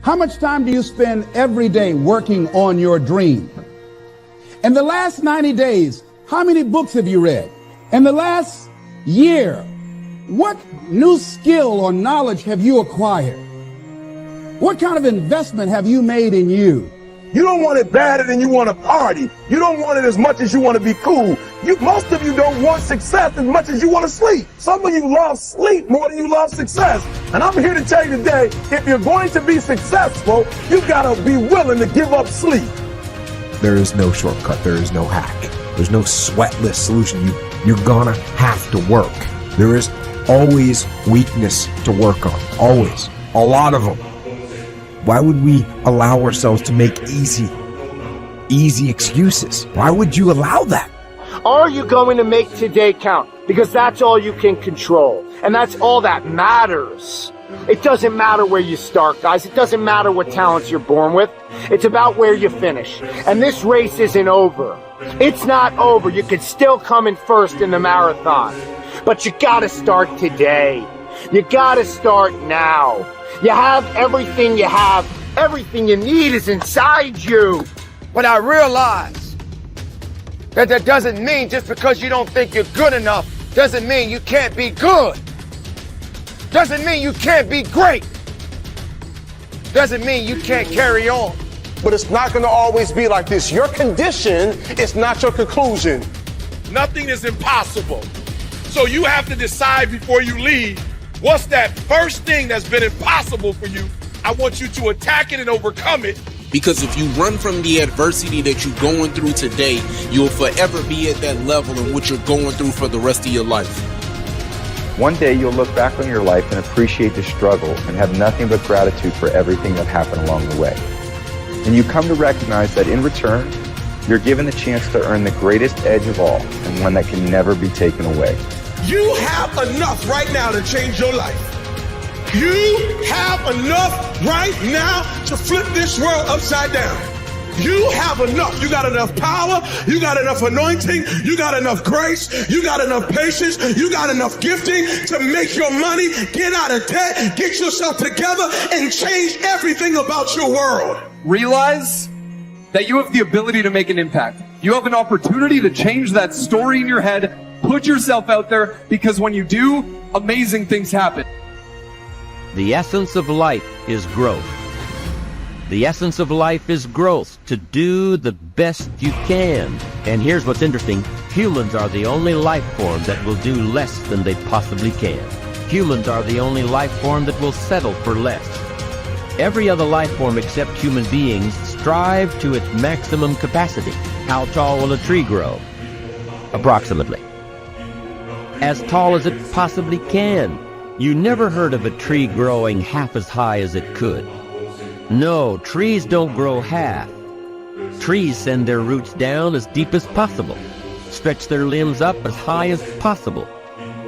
How much time do you spend every day working on your dream? In the last 90 days, how many books have you read? In the last year, what new skill or knowledge have you acquired? What kind of investment have you made in you? You don't want it badder than you want to party. You don't want it as much as you want to be cool. Most of you don't want success as much as you want to sleep. Some of you love sleep more than you love success. And I'm here to tell you today, if you're going to be successful, you got to be willing to give up sleep. There is no shortcut. There is no hack. There's no sweatless solution. You're gonna have to work. There is always weakness to work on. Always. A lot of them. Why would we allow ourselves to make easy excuses? Why would you allow that? Are you going to make today count? Because that's all you can control. And that's all that matters. It doesn't matter where you start, guys. It doesn't matter what talents you're born with. It's about where you finish. And this race isn't over. It's not over. You could still come in first in the marathon. But you gotta start today. You gotta start now. You have everything you have. Everything you need is inside you. But I realize that doesn't mean just because you don't think you're good enough doesn't mean you can't be good. Doesn't mean you can't be great. Doesn't mean you can't carry on. But it's not going to always be like this. Your condition is not your conclusion. Nothing is impossible. So you have to decide before you leave, what's that first thing that's been impossible for you? I want you to attack it and overcome it. Because if you run from the adversity that you're going through today, you'll forever be at that level in which you're going through for the rest of your life. One day you'll look back on your life and appreciate the struggle and have nothing but gratitude for everything that happened along the way. And you come to recognize that in return, you're given the chance to earn the greatest edge of all, and one that can never be taken away. You have enough right now to change your life. You have enough right now to flip this world upside down. You have enough. You got enough power. You got enough anointing. You got enough grace. You got enough patience. You got enough gifting to make your money, get out of debt, get yourself together, and change everything about your world. Realize that you have the ability to make an impact. You have an opportunity to change that story in your head. Put yourself out there, because when you do, amazing things happen. The essence of life is growth. The essence of life is growth, to do the best you can. And here's what's interesting. Humans are the only life form that will do less than they possibly can. Humans are the only life form that will settle for less. Every other life form except human beings strive to its maximum capacity. How tall will a tree grow? Approximately as tall as it possibly can. You never heard of a tree growing half as high as it could. No, trees don't grow half. Trees send their roots down as deep as possible, stretch their limbs up as high as possible,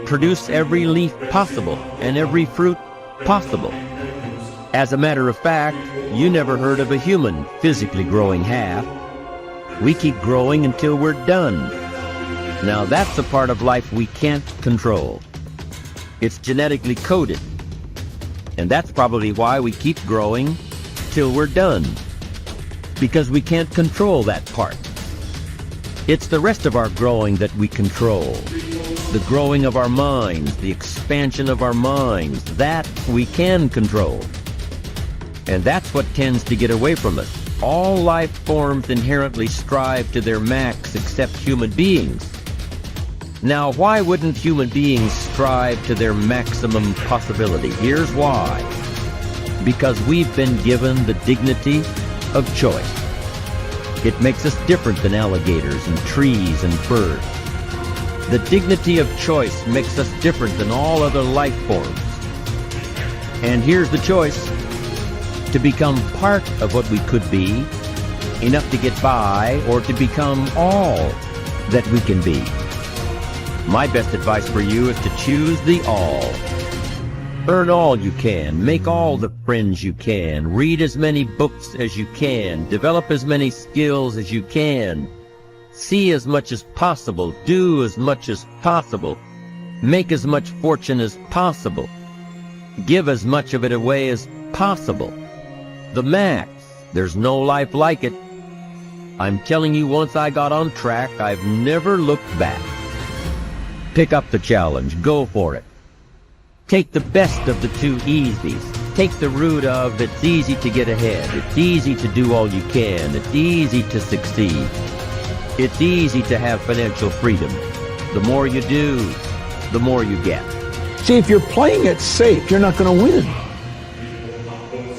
produce every leaf possible and every fruit possible. As a matter of fact, you never heard of a human physically growing half. We keep growing until we're done. Now that's a part of life we can't control. It's genetically coded. And that's probably why we keep growing till we're done. Because we can't control that part. It's the rest of our growing that we control. The growing of our minds, the expansion of our minds, that we can control. And that's what tends to get away from us. All life forms inherently strive to their max except human beings. Now, why wouldn't human beings strive to their maximum possibility? Here's why. Because we've been given the dignity of choice. It makes us different than alligators and trees and birds. The dignity of choice makes us different than all other life forms. And here's the choice: to become part of what we could be, enough to get by, or to become all that we can be. My best advice for you is to choose the all. Earn all you can, make all the friends you can, read as many books as you can, develop as many skills as you can, see as much as possible, do as much as possible, make as much fortune as possible, give as much of it away as possible. The max. There's no life like it. I'm telling you, once I got on track, I've never looked back. Pick up the challenge. Go for it. Take the best of the two easies. Take the route of it's easy to get ahead. It's easy to do all you can. It's easy to succeed. It's easy to have financial freedom. The more you do, the more you get. See, if you're playing it safe, you're not going to win.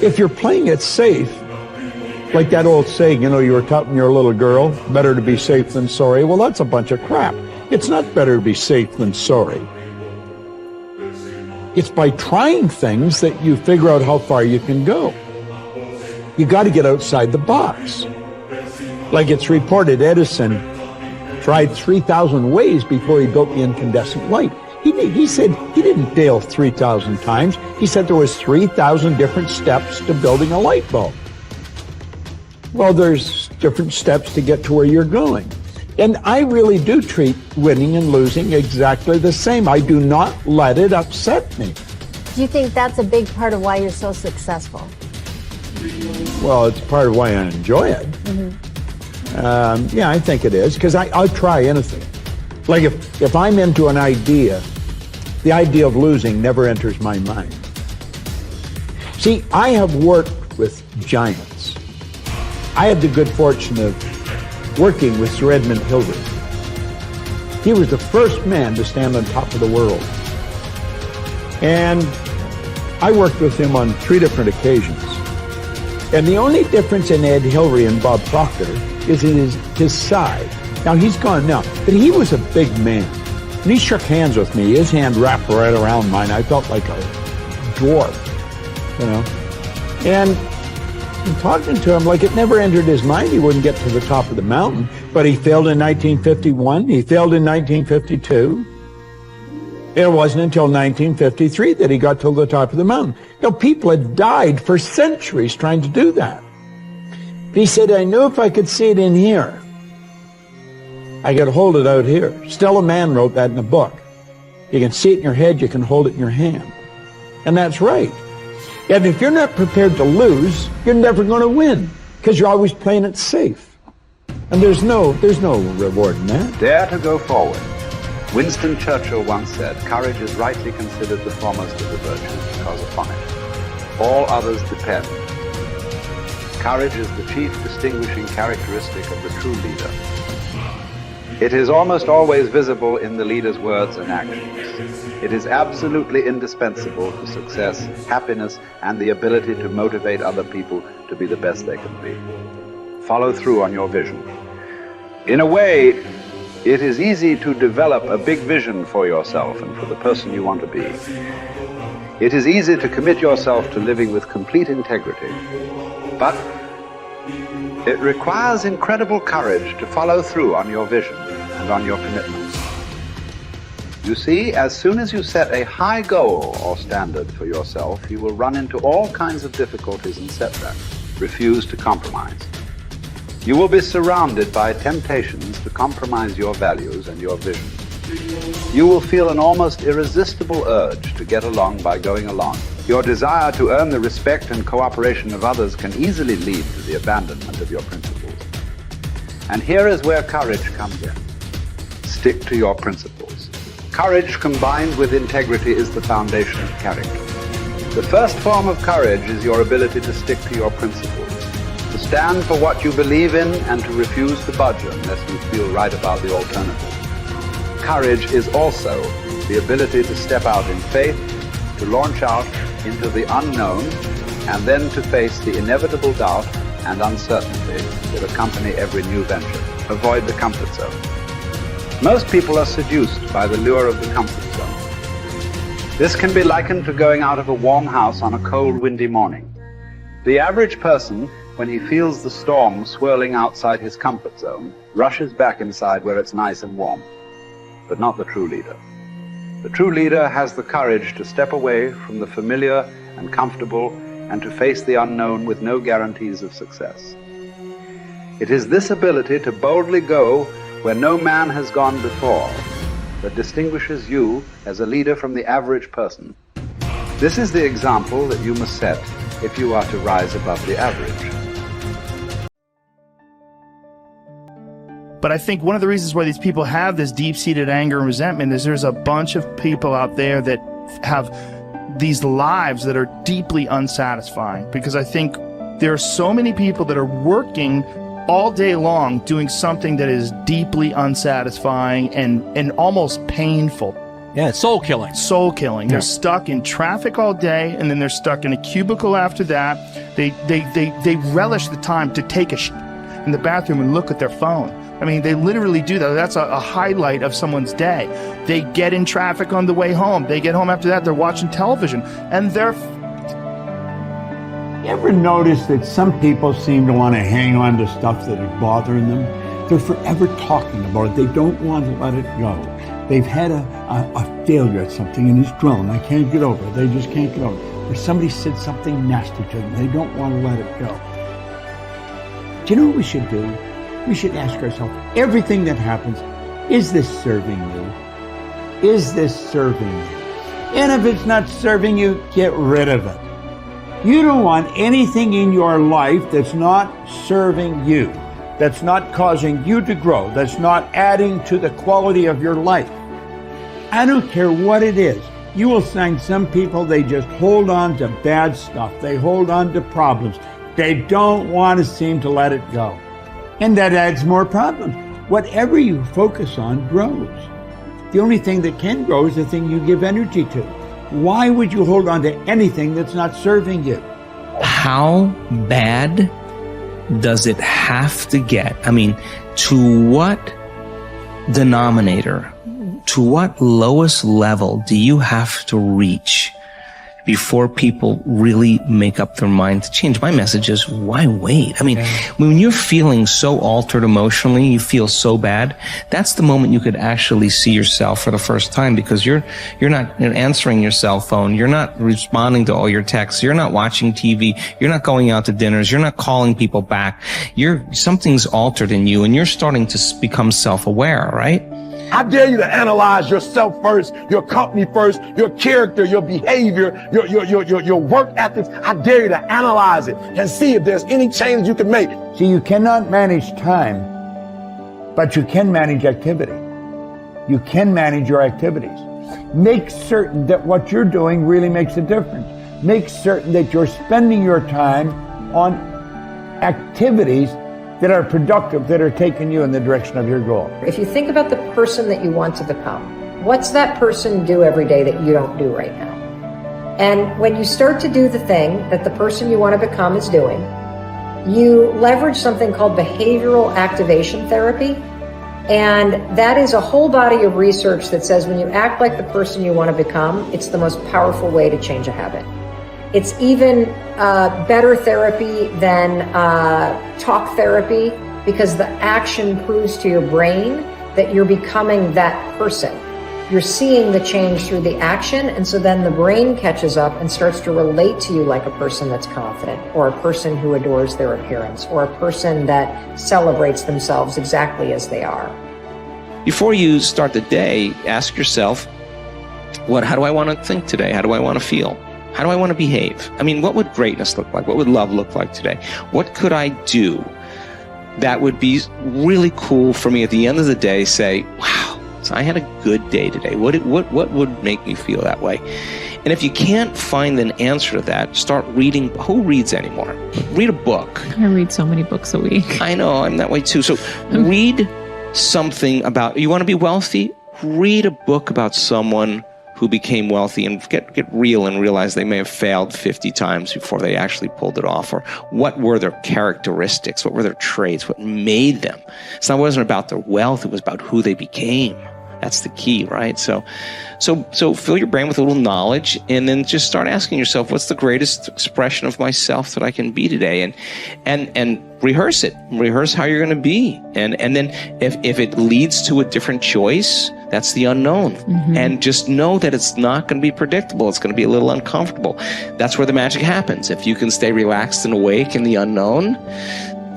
If you're playing it safe, like that old saying, you know, you were taught when you're a little girl, better to be safe than sorry. Well, that's a bunch of crap. It's not better to be safe than sorry. It's by trying things that you figure out how far you can go. You got to get outside the box. Like it's reported, Edison tried 3,000 ways before he built the incandescent light. He said he didn't fail 3,000 times. He said there was 3,000 different steps to building a light bulb. Well, there's different steps to get to where you're going. And I really do treat winning and losing exactly the same. I do not let it upset me. Do you think that's a big part of why you're so successful? Well, it's part of why I enjoy it. Yeah, I think it is, because I'll try anything. Like if I'm into an idea, the idea of losing never enters my mind. See, I have worked with giants. I had the good fortune of working with Sir Edmund Hillary. He was the first man to stand on top of the world. And I worked with him on 3 different occasions. And the only difference in Ed Hillary and Bob Proctor is in his size. Now, he's gone now, but he was a big man. And he shook hands with me. His hand wrapped right around mine. I felt like a dwarf, you know. And talking to him, like it never entered his mind he wouldn't get to the top of the mountain. But he failed in 1951. He failed in 1952. It wasn't until 1953 that he got to the top of the mountain. You know, people had died for centuries trying to do that. But he said, I knew if I could see it in here, I could hold it out here. Stella Mann wrote that in a book. You can see it in your head, you can hold it in your hand. And that's right. And if you're not prepared to lose, you're never going to win, because you're always playing it safe. And there's no reward in that. Dare to go forward. Winston Churchill once said, courage is rightly considered the foremost of the virtues, because upon it all others depend. Courage is the chief distinguishing characteristic of the true leader. It is almost always visible in the leader's words and actions. It is absolutely indispensable to success, happiness, and the ability to motivate other people to be the best they can be. Follow through on your vision. In a way, it is easy to develop a big vision for yourself and for the person you want to be. It is easy to commit yourself to living with complete integrity. But it requires incredible courage to follow through on your vision and on your commitments. You see, as soon as you set a high goal or standard for yourself, you will run into all kinds of difficulties and setbacks. Refuse to compromise. You will be surrounded by temptations to compromise your values and your vision. You will feel an almost irresistible urge to get along by going along. Your desire to earn the respect and cooperation of others can easily lead to the abandonment of your principles. And here is where courage comes in. Stick to your principles. Courage combined with integrity is the foundation of character. The first form of courage is your ability to stick to your principles, to stand for what you believe in and to refuse to budge unless you feel right about the alternative. Courage is also the ability to step out in faith, to launch out into the unknown, and then to face the inevitable doubt and uncertainty that accompany every new venture. Avoid the comfort zone. Most people are seduced by the lure of the comfort zone. This can be likened to going out of a warm house on a cold, windy morning. The average person, when he feels the storm swirling outside his comfort zone, rushes back inside where it's nice and warm. But not the true leader. The true leader has the courage to step away from the familiar and comfortable and to face the unknown with no guarantees of success. It is this ability to boldly go where no man has gone before that distinguishes you as a leader from the average person. This is the example that you must set if you are to rise above the average. But I think one of the reasons why these people have this deep-seated anger and resentment is there's a bunch of people out there that have these lives that are deeply unsatisfying. Because I think there are so many people that are working all day long doing something that is deeply unsatisfying and almost painful. Yeah, it's soul killing. Soul killing. Yeah. They're stuck in traffic all day, and then they're stuck in a cubicle after that. They relish the time to take a in the bathroom and look at their phone. I mean, they literally do that. That's a highlight of someone's day. They get in traffic on the way home. They get home after that, they're watching television, and they're... You ever notice that some people seem to want to hang on to stuff that is bothering them? They're forever talking about it. They don't want to let it go. They've had a failure at something and it's dwelling. I can't get over it. They just can't get over it. Or somebody said something nasty to them. They don't want to let it go. Do you know what we should do? We should ask ourselves, everything that happens, is this serving you? Is this serving you? And if it's not serving you, get rid of it. You don't want anything in your life that's not serving you, that's not causing you to grow, that's not adding to the quality of your life. I don't care what it is. You will find some people, they just hold on to bad stuff. They hold on to problems. They don't want to seem to let it go. And that adds more problems. Whatever you focus on grows. The only thing that can grow is the thing you give energy to. Why would you hold on to anything that's not serving you? How bad does it have to get? I mean, to what denominator, to what lowest level do you have to reach before people really make up their mind to change? My message is, why wait? I mean, when you're feeling so altered emotionally, you feel so bad, that's the moment you could actually see yourself for the first time, because you're not answering your cell phone, you're not responding to all your texts, you're not watching TV, you're not going out to dinners, you're not calling people back. Something's altered in you and you're starting to become self-aware, right? I dare you to analyze yourself first, your company first, your character, your behavior, your work ethics. I dare you to analyze it and see if there's any change you can make. See, you cannot manage time, but you can manage activity. You can manage your activities. Make certain that what you're doing really makes a difference. Make certain that you're spending your time on activities that are productive, that are taking you in the direction of your goal. If you think about the person that you want to become, what's that person do every day that you don't do right now? And when you start to do the thing that the person you want to become is doing, you leverage something called behavioral activation therapy. And that is a whole body of research that says when you act like the person you want to become, it's the most powerful way to change a habit. It's even better therapy than talk therapy, because the action proves to your brain that you're becoming that person. You're seeing the change through the action, and so then the brain catches up and starts to relate to you like a person that's confident, or a person who adores their appearance, or a person that celebrates themselves exactly as they are. Before you start the day, ask yourself, how do I want to think today? How do I want to feel? How do I want to behave? I mean, what would greatness look like? What would love look like today? What could I do that would be really cool for me at the end of the day? Say, wow, so I had a good day today. What would make me feel that way? And if you can't find an answer to that, start reading. Who reads anymore? Read a book. I read so many books a week. I know, I'm that way too. So read something about, you want to be wealthy? Read a book about someone who became wealthy, and get real and realize they may have failed 50 times before they actually pulled it off. Or what were their characteristics? What were their traits? What made them? It wasn't about their wealth. It was about who they became. That's the key, right? So fill your brain with a little knowledge, and then just start asking yourself, what's the greatest expression of myself that I can be today? And rehearse it. Rehearse how you're going to be. And then if it leads to a different choice, that's the unknown. Mm-hmm. And just know that it's not going to be predictable. It's going to be a little uncomfortable. That's where the magic happens. If you can stay relaxed and awake in the unknown,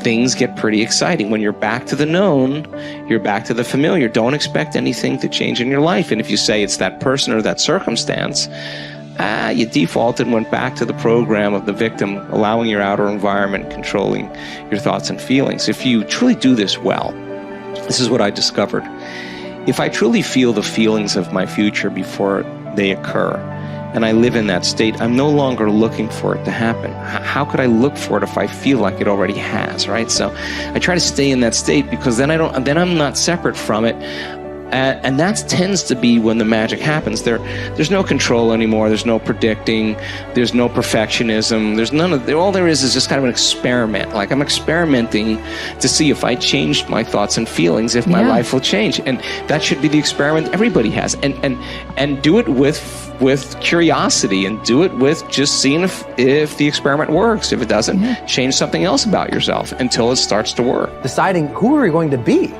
things get pretty exciting. When you're back to the known, you're back to the familiar. Don't expect anything to change in your life. And if you say it's that person or that circumstance, you defaulted and went back to the program of the victim, allowing your outer environment controlling your thoughts and feelings. If you truly do this well, this is what I discovered. If I truly feel the feelings of my future before they occur, and I live in that state, I'm no longer looking for it to happen. How could I look for it if I feel like it already has, right? So I try to stay in that state, because then I'm not separate from it. And that tends to be when the magic happens. There's no control anymore. There's no predicting. There's no perfectionism. There's none of. All there is just kind of an experiment. Like, I'm experimenting to see if I change my thoughts and feelings, if my life will change. And that should be the experiment everybody has. And do it with curiosity, and do it with just seeing if the experiment works. If it doesn't, change something else about yourself until it starts to work. Deciding who are we going to be.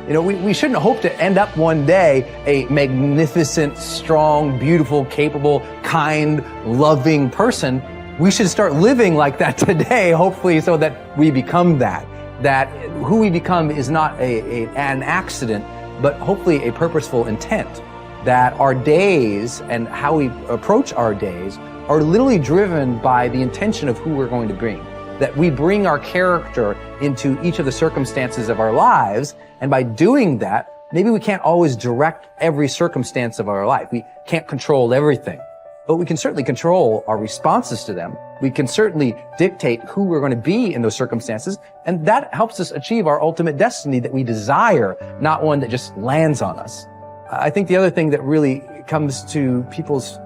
You know, we shouldn't hope to end up one day a magnificent, strong, beautiful, capable, kind, loving person. We should start living like that today, hopefully, so that we become that. That who we become is not an accident, but hopefully a purposeful intent. That our days and how we approach our days are literally driven by the intention of who we're going to bring. That we bring our character into each of the circumstances of our lives, and by doing that, maybe we can't always direct every circumstance of our life. We can't control everything, but we can certainly control our responses to them. We can certainly dictate who we're going to be in those circumstances, and that helps us achieve our ultimate destiny that we desire, not one that just lands on us. I think the other thing that really comes to people's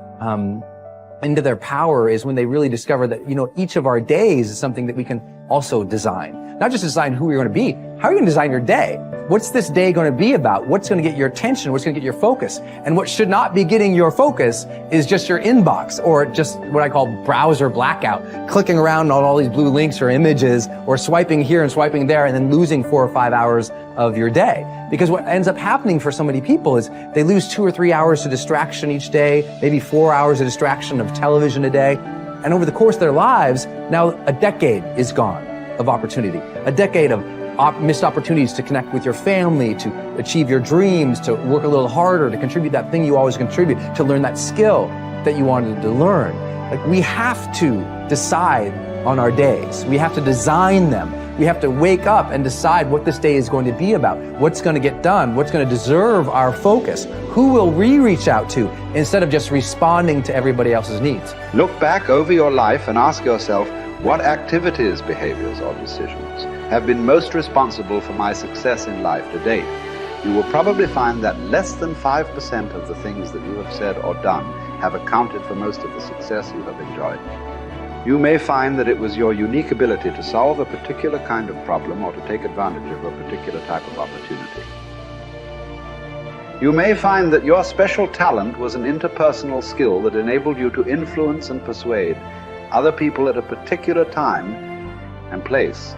into their power is when they really discover that, you know, each of our days is something that we can also design. Not just design who you're going to be. How are you going to design your day? What's this day going to be about? What's going to get your attention? What's going to get your focus? And what should not be getting your focus is just your inbox, or just what I call browser blackout, clicking around on all these blue links or images, or swiping here and swiping there, and then losing 4 or 5 hours of your day. Because what ends up happening for so many people is they lose 2 or 3 hours to distraction each day, maybe 4 hours of distraction of television a day. And over the course of their lives, now a decade is gone of opportunity, a decade of missed opportunities to connect with your family, to achieve your dreams, to work a little harder, to contribute that thing you always contribute, to learn that skill that you wanted to learn. Like, we have to decide on our days. We have to design them. We have to wake up and decide what this day is going to be about, what's going to get done, what's going to deserve our focus, who will we reach out to, instead of just responding to everybody else's needs. Look back over your life and ask yourself, what activities, behaviors, or decisions have been most responsible for my success in life to date? You will probably find that less than 5% of the things that you have said or done have accounted for most of the success you have enjoyed. You may find that it was your unique ability to solve a particular kind of problem or to take advantage of a particular type of opportunity. You may find that your special talent was an interpersonal skill that enabled you to influence and persuade other people at a particular time and place.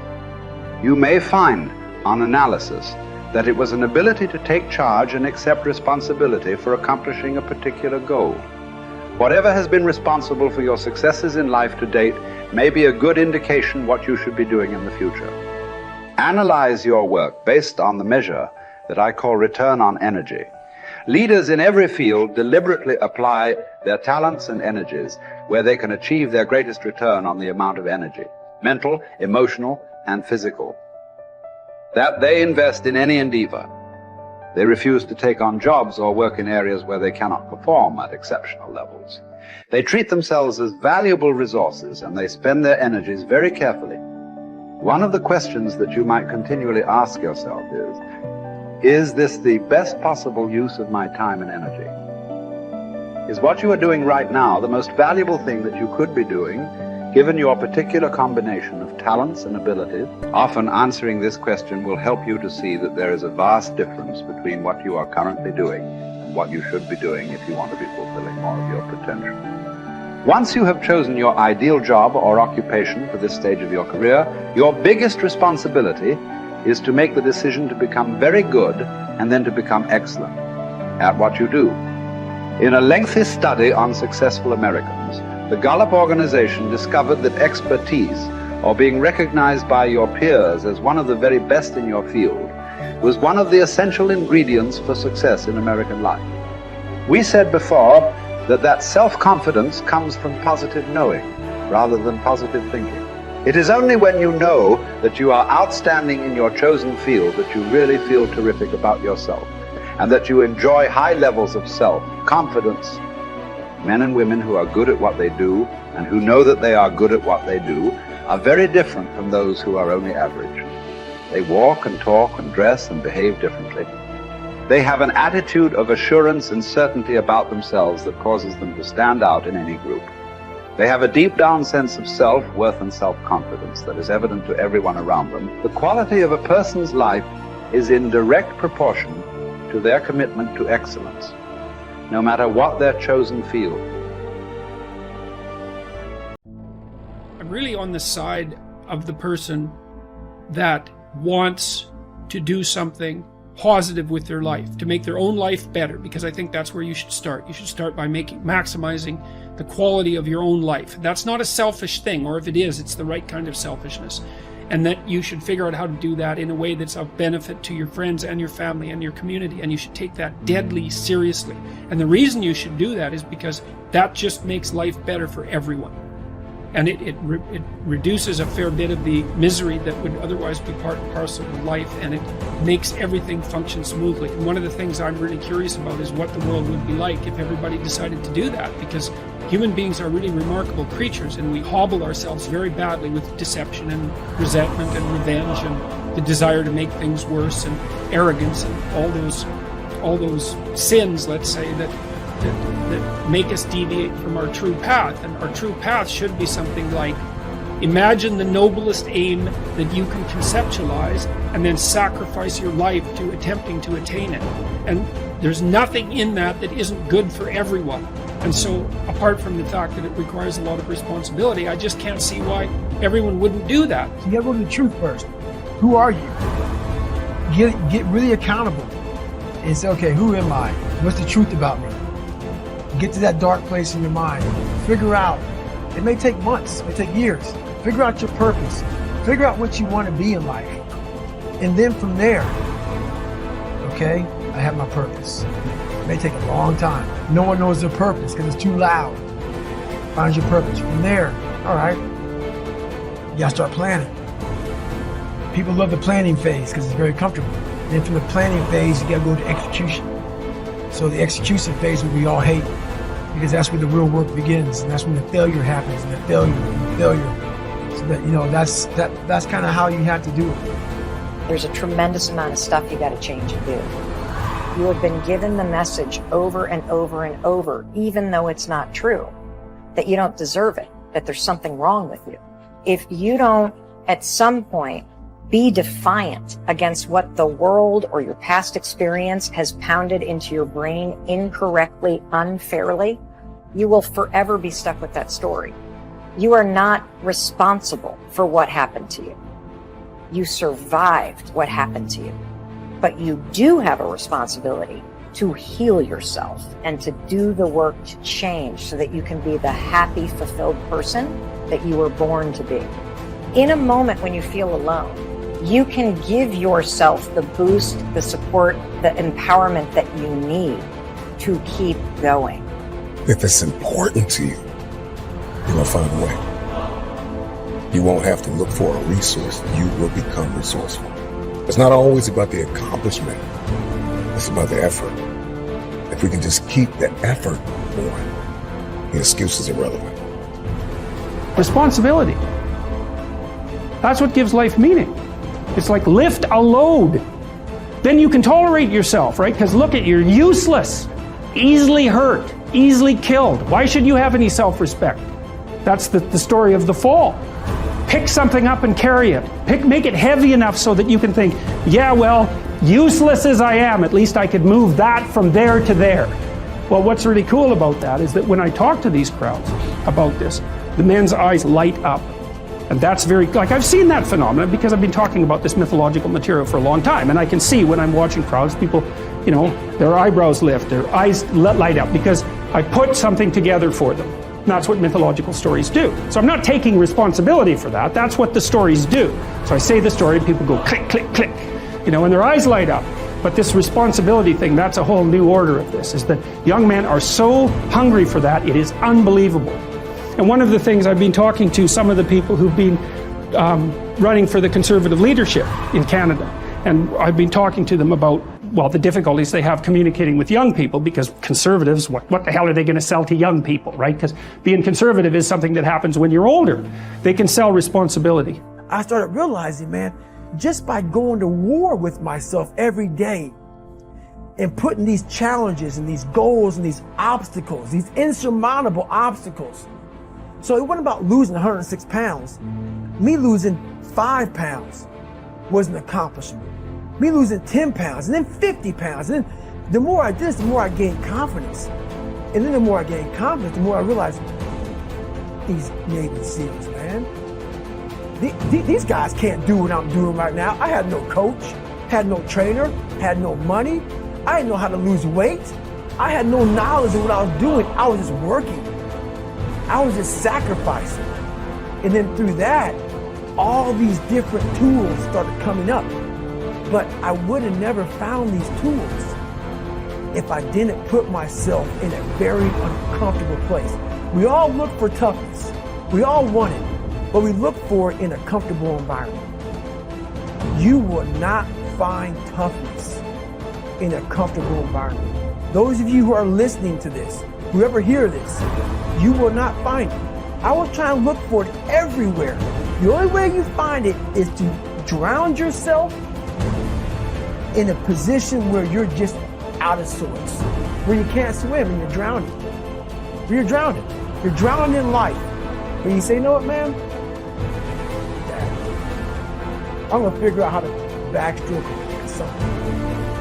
You may find, on analysis, that it was an ability to take charge and accept responsibility for accomplishing a particular goal. Whatever has been responsible for your successes in life to date may be a good indication what you should be doing in the future. Analyze your work based on the measure that I call return on energy. Leaders in every field deliberately apply their talents and energies where they can achieve their greatest return on the amount of energy, mental, emotional, and physical, that they invest in any endeavor. They refuse to take on jobs or work in areas where they cannot perform at exceptional levels. They treat themselves as valuable resources, and they spend their energies very carefully. One of the questions that you might continually ask yourself is this the best possible use of my time and energy? Is what you are doing right now the most valuable thing that you could be doing, given your particular combination of talents and abilities? Often answering this question will help you to see that there is a vast difference between what you are currently doing and what you should be doing if you want to be fulfilling more of your potential. Once you have chosen your ideal job or occupation for this stage of your career, your biggest responsibility is to make the decision to become very good and then to become excellent at what you do. In a lengthy study on successful Americans, the Gallup organization discovered that expertise, or being recognized by your peers as one of the very best in your field, was one of the essential ingredients for success in American life. We said before that self-confidence comes from positive knowing rather than positive thinking. It is only when you know that you are outstanding in your chosen field that you really feel terrific about yourself, and that you enjoy high levels of self-confidence. Men and women who are good at what they do and who know that they are good at what they do are very different from those who are only average. They walk and talk and dress and behave differently. They have an attitude of assurance and certainty about themselves that causes them to stand out in any group. They have a deep down sense of self-worth and self-confidence that is evident to everyone around them. The quality of a person's life is in direct proportion to their commitment to excellence, no matter what their chosen field. I'm really on the side of the person that wants to do something positive with their life, to make their own life better, because I think that's where you should start. You should start by maximizing the quality of your own life. That's not a selfish thing, or if it is, it's the right kind of selfishness. And that you should figure out how to do that in a way that's of benefit to your friends and your family and your community, and you should take that deadly seriously. And the reason you should do that is because that just makes life better for everyone. And it reduces a fair bit of the misery that would otherwise be part and parcel of life, and it makes everything function smoothly. And one of the things I'm really curious about is what the world would be like if everybody decided to do that, because human beings are really remarkable creatures, and we hobble ourselves very badly with deception and resentment and revenge and the desire to make things worse and arrogance and all those sins, let's say, that make us deviate from our true path. And our true path should be something like, imagine the noblest aim that you can conceptualize and then sacrifice your life to attempting to attain it. And there's nothing in that that isn't good for everyone. And so, apart from the fact that it requires a lot of responsibility, I just can't see why everyone wouldn't do that. You gotta go to the truth first. Who are you? Get really accountable and say, okay, who am I? What's the truth about me? Get to that dark place in your mind. Figure out. It may take months, it may take years. Figure out your purpose. Figure out what you want to be in life. And then from there, okay, I have my purpose. It may take a long time. No one knows their purpose because it's too loud. Find your purpose. From there, all right, you gotta start planning. People love the planning phase because it's very comfortable. Then from the planning phase, you gotta go to execution. So the execution phase we all hate, because that's where the real work begins, and that's when the failure happens, and the failure. So that, that's kind of how you have to do it. There's a tremendous amount of stuff you got to change and do. You have been given the message over and over and over, even though it's not true, that you don't deserve it, that there's something wrong with you. If you don't, at some point, be defiant against what the world or your past experience has pounded into your brain incorrectly, unfairly, you will forever be stuck with that story. You are not responsible for what happened to you. You survived what happened to you. But you do have a responsibility to heal yourself and to do the work to change so that you can be the happy, fulfilled person that you were born to be. In a moment when you feel alone, you can give yourself the boost, the support, the empowerment that you need to keep going. If it's important to you, you're going to find a way. You won't have to look for a resource. You will become resourceful. It's not always about the accomplishment. It's about the effort. If we can just keep the effort going, the excuse is irrelevant. Responsibility. That's what gives life meaning. It's like lift a load. Then you can tolerate yourself, right? Because look you're useless, easily hurt, easily killed. Why should you have any self-respect? That's the story of the fall. Pick something up and carry it. Make it heavy enough so that you can think, yeah, well, useless as I am, at least I could move that from there to there. Well, what's really cool about that is that when I talk to these crowds about this, the men's eyes light up. And that's I've seen that phenomenon because I've been talking about this mythological material for a long time. And I can see when I'm watching crowds, people, their eyebrows lift, their eyes light up because I put something together for them. And that's what mythological stories do. So I'm not taking responsibility for that. That's what the stories do. So I say the story and people go click, click, click, and their eyes light up. But this responsibility thing, that's a whole new order of this, is that young men are so hungry for that, it is unbelievable. And one of the things I've been talking to some of the people who've been running for the Conservative leadership in Canada, and I've been talking to them about, well, the difficulties they have communicating with young people, because Conservatives, what the hell are they going to sell to young people, right? Because being Conservative is something that happens when you're older. They can sell responsibility. I started realizing, man, just by going to war with myself every day and putting these challenges and these goals and these obstacles, these insurmountable obstacles. So it wasn't about losing 106 pounds. Me losing 5 pounds was an accomplishment. Me losing 10 pounds and then 50 pounds. And then the more I did this, the more I gained confidence. And then the more I gained confidence, the more I realized these Navy SEALs, man. These guys can't do what I'm doing right now. I had no coach, had no trainer, had no money. I didn't know how to lose weight. I had no knowledge of what I was doing. I was just working. I was just sacrificing. And then through that, all these different tools started coming up. But I would have never found these tools if I didn't put myself in a very uncomfortable place. We all look for toughness. We all want it, but we look for it in a comfortable environment. You will not find toughness in a comfortable environment. Those of you who are listening to this, whoever hear this, you will not find it. I will try and look for it everywhere. The only way you find it is to drown yourself in a position where you're just out of sorts, where you can't swim and you're drowning. Where you're drowning. You're drowning in life. Where you say, you know what, man? I'm going to figure out how to backstroke or something.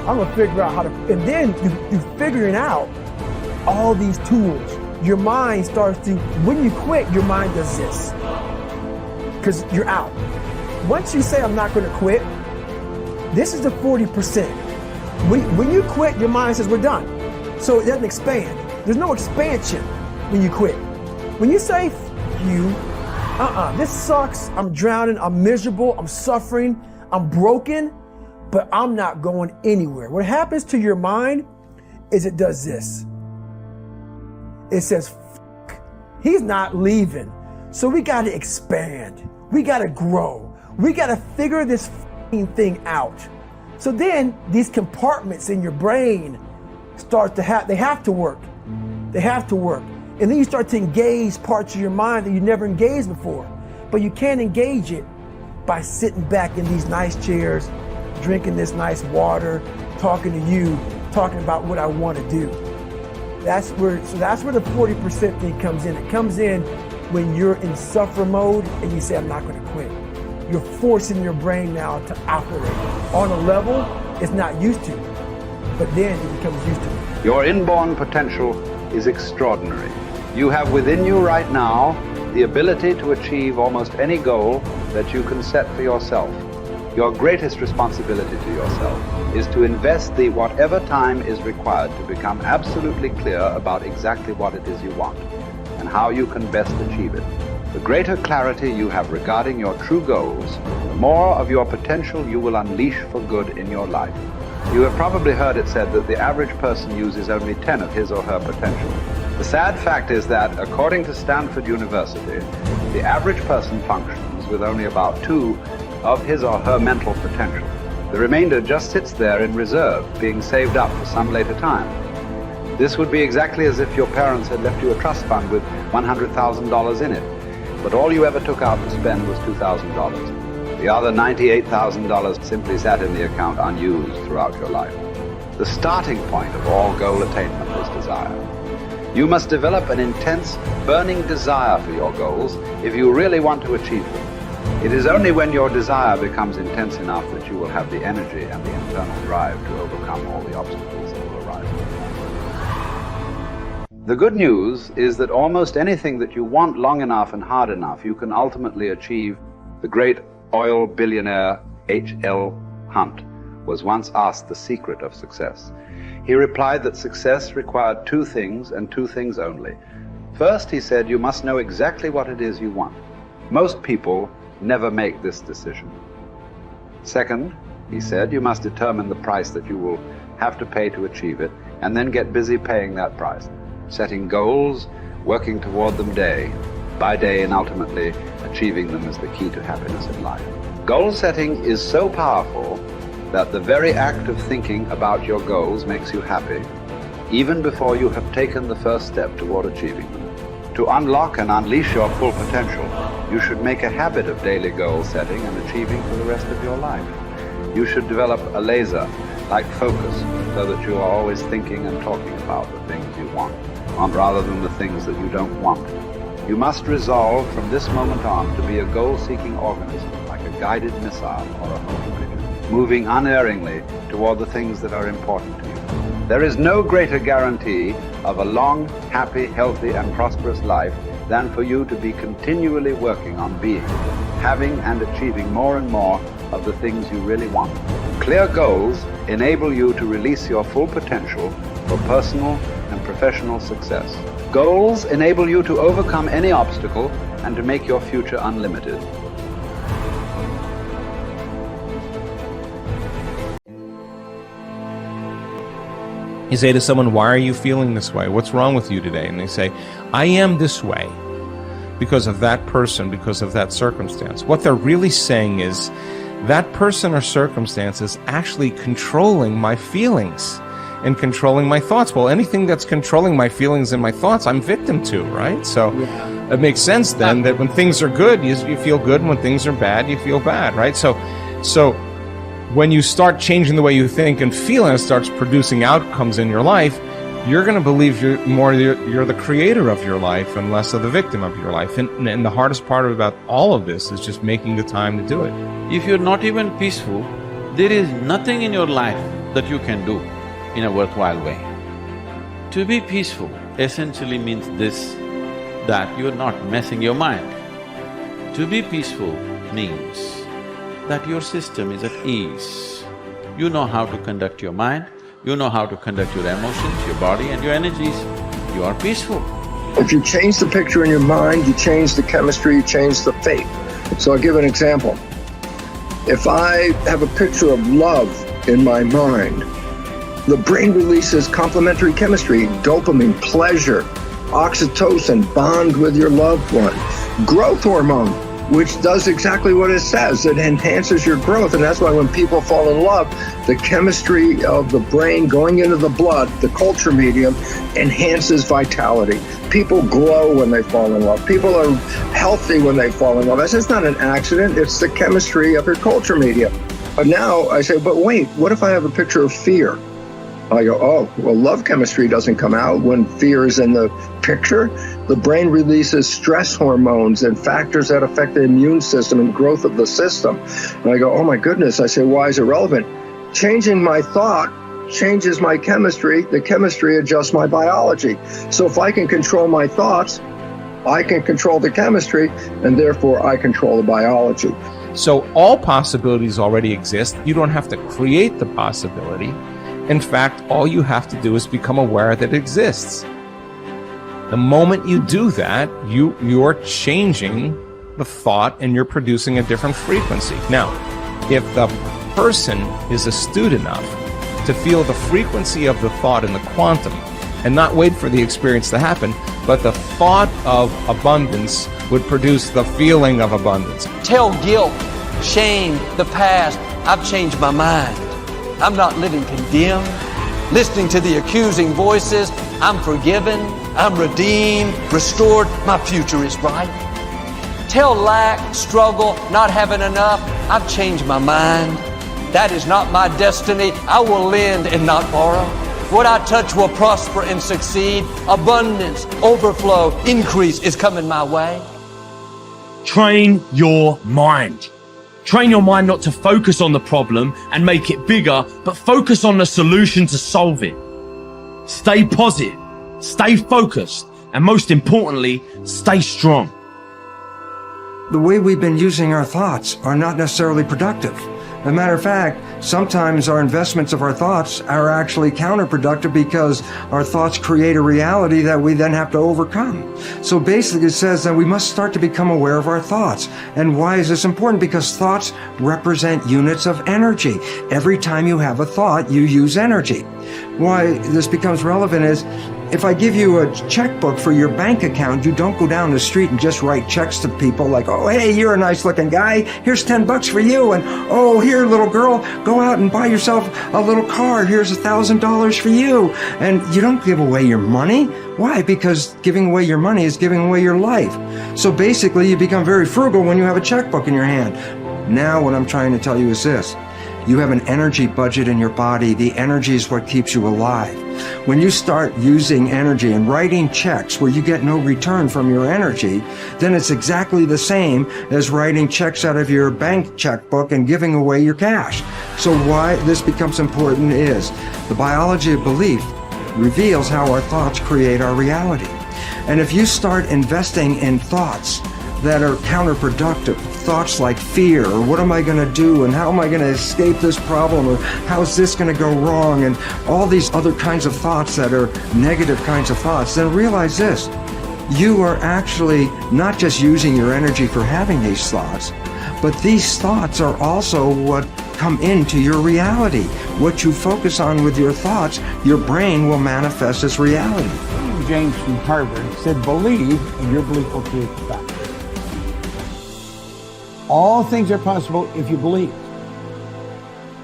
I'm going to figure out how to, and then you figuring out all these tools. Your mind starts to, when you quit, your mind does this. Because you're out. Once you say, I'm not going to quit, this is the 40%. When you quit, your mind says, we're done. So it doesn't expand. There's no expansion when you quit. When you say, you, this sucks, I'm drowning, I'm miserable, I'm suffering, I'm broken, but I'm not going anywhere. What happens to your mind is it does this. It says, he's not leaving. So we got to expand. We got to grow. We got to figure this thing out. So then these compartments in your brain start to they have to work. They have to work. And then you start to engage parts of your mind that you never engaged before. But you can't engage it by sitting back in these nice chairs, drinking this nice water, talking to you, talking about what I want to do. That's where the 40% thing comes in. It comes in when you're in suffer mode and you say, I'm not going to quit. You're forcing your brain now to operate on a level it's not used to, but then it becomes used to it. Your inborn potential is extraordinary. You have within you right now the ability to achieve almost any goal that you can set for yourself. Your greatest responsibility to yourself is to invest the whatever time is required to become absolutely clear about exactly what it is you want and how you can best achieve it. The greater clarity you have regarding your true goals, the more of your potential you will unleash for good in your life. You have probably heard it said that the average person uses only 10 of his or her potential. The sad fact is that, according to Stanford University, the average person functions with only about 2 of his or her mental potential. The remainder just sits there in reserve, being saved up for some later time. This would be exactly as if your parents had left you a trust fund with $100,000 in it, but all you ever took out to spend was $2,000. The other $98,000 simply sat in the account unused throughout your life. The starting point of all goal attainment is desire. You must develop an intense, burning desire for your goals if you really want to achieve them. It is only when your desire becomes intense enough that you will have the energy and the internal drive to overcome all the obstacles that will arise. The good news is that almost anything that you want long enough and hard enough, you can ultimately achieve. The great oil billionaire H.L. Hunt was once asked the secret of success. He replied that success required 2 things and 2 things only. First, he said, you must know exactly what it is you want. Most people never make this decision. Second, He said, you must determine the price that you will have to pay to achieve it, and then get busy paying that price. Setting goals, working toward them day by day, and ultimately achieving them is the key to happiness in life. Goal setting is so powerful that the very act of thinking about your goals makes you happy, even before you have taken the first step toward achieving them. To unlock and unleash your full potential, you should make a habit of daily goal setting and achieving for the rest of your life. You should develop a laser-like focus so that you are always thinking and talking about the things you want, rather than the things that you don't want. You must resolve from this moment on to be a goal-seeking organism, like a guided missile or a home pigeon, moving unerringly toward the things that are important to you. There is no greater guarantee of a long, happy, healthy, and prosperous life than for you to be continually working on being, having, and achieving more and more of the things you really want. Clear goals enable you to release your full potential for personal and professional success. Goals enable you to overcome any obstacle and to make your future unlimited. You say to someone, why are you feeling this way? What's wrong with you today? And they say, I am this way because of that person, because of that circumstance. What they're really saying is, that person or circumstance is actually controlling my feelings and controlling my thoughts. Well, anything that's controlling my feelings and my thoughts, I'm victim to, right? So it makes sense then that when things are good, you feel good, and when things are bad, you feel bad, right? So when you start changing the way you think and feel, and it starts producing outcomes in your life, you're going to believe you're the creator of your life and less of the victim of your life. And the hardest part about all of this is just making the time to do it. If you're not even peaceful, there is nothing in your life that you can do in a worthwhile way. To be peaceful essentially means this, that you're not messing your mind. To be peaceful means that your system is at ease. You know how to conduct your mind, you know how to conduct your emotions, your body and your energies. You are peaceful. If you change the picture in your mind, you change the chemistry, you change the fate. So I'll give an example. If I have a picture of love in my mind, the brain releases complementary chemistry, dopamine, pleasure, oxytocin, bond with your loved one, growth hormone, which does exactly what it says. It enhances your growth, and that's why when people fall in love, the chemistry of the brain going into the blood, the culture medium, enhances vitality. People glow when they fall in love. People are healthy when they fall in love. That's just not an accident. It's the chemistry of your culture medium. But now I say, but wait, what if I have a picture of fear? I go, oh, well, love chemistry doesn't come out when fear is in the picture. The brain releases stress hormones and factors that affect the immune system and growth of the system. And I go, oh my goodness. I say, why is it relevant? Changing my thought changes my chemistry. The chemistry adjusts my biology. So if I can control my thoughts, I can control the chemistry, and therefore I control the biology. So all possibilities already exist. You don't have to create the possibility. In fact, all you have to do is become aware that it exists. The moment you do that, you're changing the thought and you're producing a different frequency. Now, if the person is astute enough to feel the frequency of the thought in the quantum and not wait for the experience to happen, but the thought of abundance would produce the feeling of abundance. Tell guilt, shame, the past, I've changed my mind. I'm not living condemned. Listening to the accusing voices, I'm forgiven, I'm redeemed, restored, my future is bright. Tell lack, struggle, not having enough, I've changed my mind. That is not my destiny. I will lend and not borrow. What I touch will prosper and succeed. Abundance, overflow, increase is coming my way. Train your mind. Train your mind not to focus on the problem and make it bigger, but focus on the solution to solve it. Stay positive, stay focused, and most importantly, stay strong. The way we've been using our thoughts are not necessarily productive. As a matter of fact, sometimes our investments of our thoughts are actually counterproductive because our thoughts create a reality that we then have to overcome. So basically it says that we must start to become aware of our thoughts. And why is this important? Because thoughts represent units of energy. Every time you have a thought, you use energy. Why this becomes relevant is, if I give you a checkbook for your bank account, you don't go down the street and just write checks to people like, oh, hey, you're a nice looking guy. Here's $10 for you. And, oh, here, little girl, go out and buy yourself a little car. Here's $1,000 for you. And you don't give away your money. Why? Because giving away your money is giving away your life. So basically, you become very frugal when you have a checkbook in your hand. Now, what I'm trying to tell you is this. You have an energy budget in your body. The energy is what keeps you alive. When you start using energy and writing checks where you get no return from your energy, then it's exactly the same as writing checks out of your bank checkbook and giving away your cash. So why this becomes important is the biology of belief reveals how our thoughts create our reality. And if you start investing in thoughts that are counterproductive, thoughts like fear, or what am I going to do, and how am I going to escape this problem, or how's this going to go wrong, and all these other kinds of thoughts that are negative kinds of thoughts, then realize this. You are actually not just using your energy for having these thoughts, but these thoughts are also what come into your reality. What you focus on with your thoughts, your brain will manifest as reality. James from Harvard said, believe, and your belief will create the fact. All things are possible if you believe.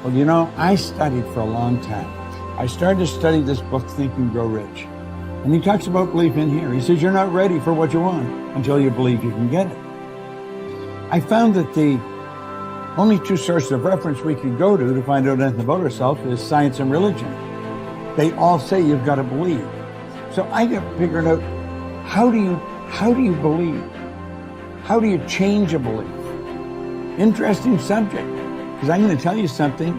Well, you know, I studied for a long time. I started to study this book, Think and Grow Rich. And he talks about belief in here. He says, you're not ready for what you want until you believe you can get it. I found that the only two sources of reference we could go to find out anything about ourselves is science and religion. They all say you've got to believe. So I got figured out, how do you believe? How do you change a belief? Interesting subject, because I'm going to tell you something.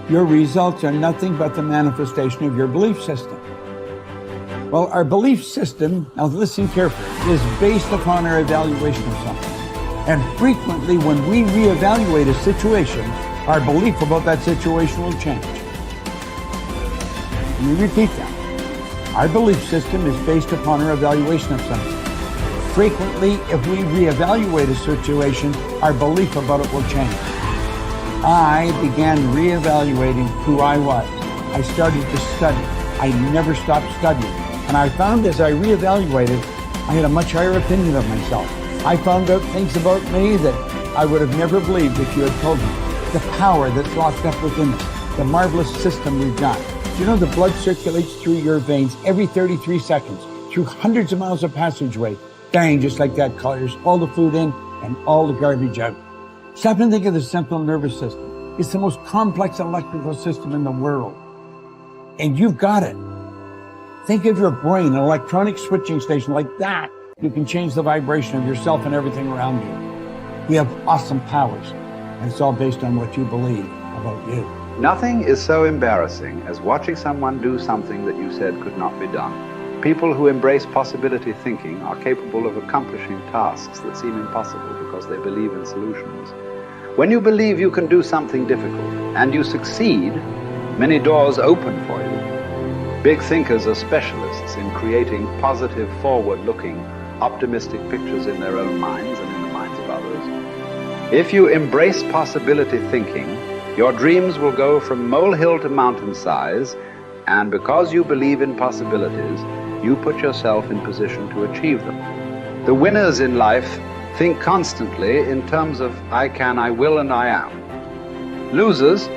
Your results are nothing but the manifestation of your belief system. Well, our belief system, now listen carefully, is based upon our evaluation of something. And frequently when we reevaluate a situation, our belief about that situation will change. Let me repeat that. Our belief system is based upon our evaluation of something. Frequently, if we reevaluate a situation, our belief about it will change. I began reevaluating who I was. I started to study. I never stopped studying. And I found as I reevaluated, I had a much higher opinion of myself. I found out things about me that I would have never believed if you had told me. The power that's locked up within us, the marvelous system we've got. Do you know the blood circulates through your veins every 33 seconds, through hundreds of miles of passageway? Bang, just like that, clears all the food in and all the garbage out. Stop and think of the central nervous system. It's the most complex electrical system in the world. And you've got it. Think of your brain, an electronic switching station like that. You can change the vibration of yourself and everything around you. You have awesome powers. And it's all based on what you believe about you. Nothing is so embarrassing as watching someone do something that you said could not be done. People who embrace possibility thinking are capable of accomplishing tasks that seem impossible because they believe in solutions. When you believe you can do something difficult and you succeed, many doors open for you. Big thinkers are specialists in creating positive, forward-looking, optimistic pictures in their own minds and in the minds of others. If you embrace possibility thinking, your dreams will go from molehill to mountain size, and because you believe in possibilities, you put yourself in position to achieve them. The winners in life think constantly in terms of I can, I will, and I am. Losers,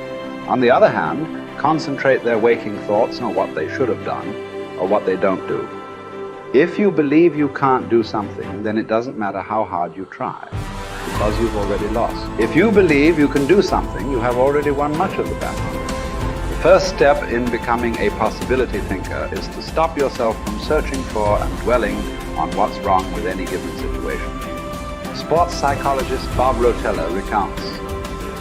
on the other hand, concentrate their waking thoughts on what they should have done or what they don't do. If you believe you can't do something, then it doesn't matter how hard you try, because you've already lost. If you believe you can do something, you have already won much of the battle. The first step in becoming a possibility thinker is to stop yourself from searching for and dwelling on what's wrong with any given situation. Sports psychologist Bob Rotella recounts,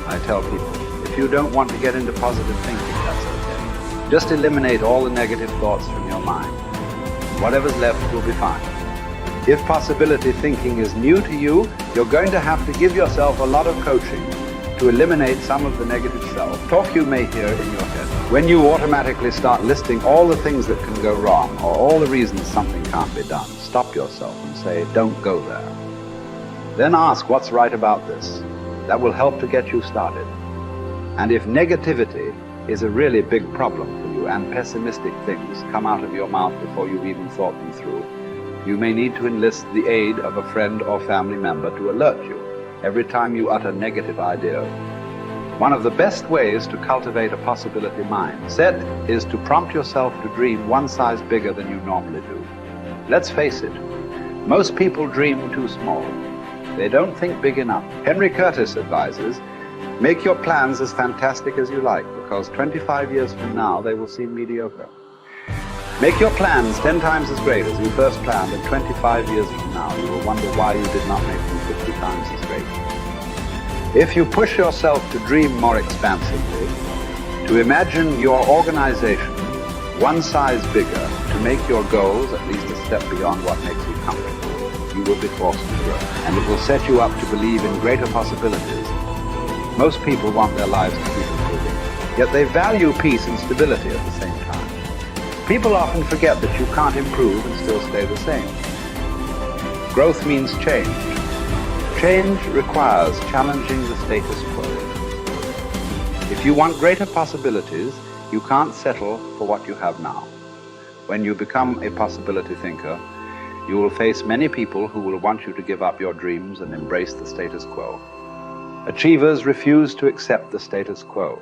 I tell people, if you don't want to get into positive thinking, that's okay. Just eliminate all the negative thoughts from your mind. Whatever's left will be fine. If possibility thinking is new to you, you're going to have to give yourself a lot of coaching to eliminate some of the negative self-talk you may hear in your head. When you automatically start listing all the things that can go wrong or all the reasons something can't be done, stop yourself and say, don't go there. Then ask what's right about this. That will help to get you started. And if negativity is a really big problem for you and pessimistic things come out of your mouth before you've even thought them through, you may need to enlist the aid of a friend or family member to alert you every time you utter negative ideas. One of the best ways to cultivate a possibility mindset is to prompt yourself to dream one size bigger than you normally do. Let's face it, most people dream too small. They don't think big enough. Henry Curtis advises, make your plans as fantastic as you like, because 25 years from now they will seem mediocre. Make your plans 10 times as great as you first planned, and 25 years from now you will wonder why you did not make them 50 times as great. If you push yourself to dream more expansively, to imagine your organization one size bigger, to make your goals at least a step beyond what makes you comfortable, you will be forced to grow. And it will set you up to believe in greater possibilities. Most people want their lives to keep improving, yet they value peace and stability at the same time. People often forget that you can't improve and still stay the same. Growth means change. Change requires challenging the status quo. If you want greater possibilities, you can't settle for what you have now. When you become a possibility thinker, you will face many people who will want you to give up your dreams and embrace the status quo. Achievers refuse to accept the status quo.